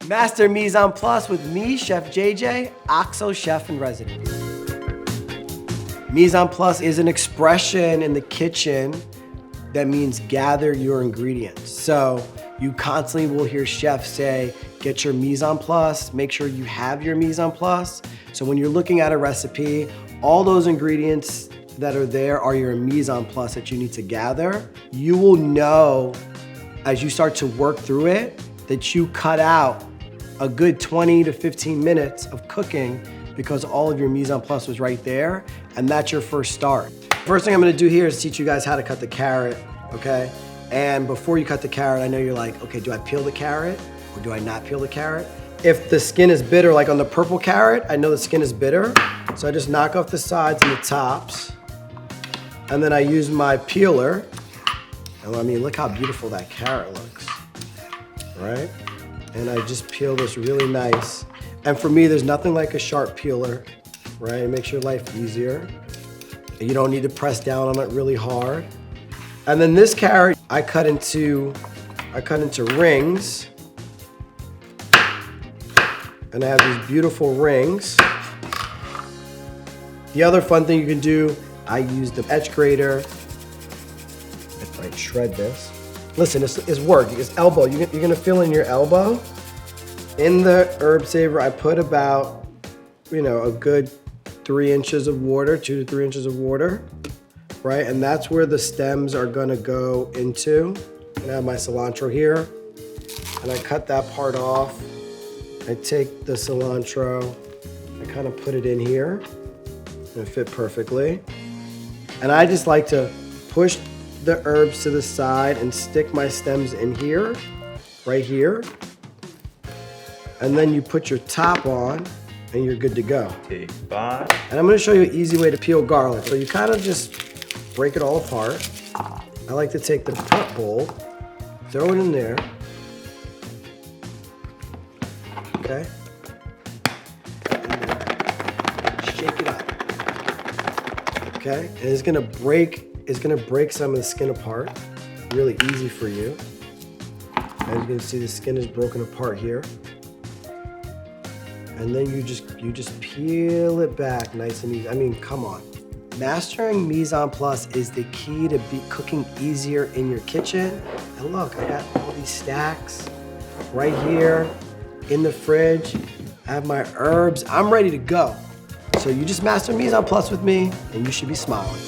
Master Mise en Place with me, Chef JJ, OXO Chef in Residence. Mise en Place is an expression in the kitchen that means gather your ingredients. So you constantly will hear chefs say, get your mise en place, make sure you have your mise en place. So when you're looking at a recipe, all those ingredients that are there are your mise en place that you need to gather. You will know as you start to work through it that you cut out a good 20 to 15 minutes of cooking because all of your mise en place was right there, and that's your first start. First thing I'm gonna do here is teach you guys how to cut the carrot, okay? And before you cut the carrot, I know you're like, okay, do I peel the carrot or do I not peel the carrot? If the skin is bitter, like on the purple carrot, I know the skin is bitter, so I just knock off the sides and the tops, and then I use my peeler. And I mean, look how beautiful that carrot looks, right? And I just peel this really nice. And for me, there's nothing like a sharp peeler, right? It makes your life easier. You don't need to press down on it really hard. And then this carrot, I cut into rings. And I have these beautiful rings. The other fun thing you can do, I use the edge grater. I shred this. Listen, it's work, it's elbow. You're gonna feel in your elbow. In the herb saver, I put about, a good 3 inches of water, 2 to 3 inches of water, right? And that's where the stems are gonna go into. And I have my cilantro here, and I cut that part off. I take the cilantro, I kind of put it in here, and it fit perfectly. And I just like to push the herbs to the side and stick my stems in here, right here. And then you put your top on and you're good to go. Take 5. And I'm gonna show you an easy way to peel garlic. So you kind of just break it all apart. I like to take the prep bowl, throw it in there. Okay. And then shake it up. Okay, and it's gonna break some of the skin apart. Really easy for you. As you can see, the skin is broken apart here. And then you just peel it back nice and easy. I mean, come on. Mastering mise en place is the key to cooking easier in your kitchen. And look, I got all these stacks right here in the fridge. I have my herbs. I'm ready to go. So you just master mise en place with me and you should be smiling.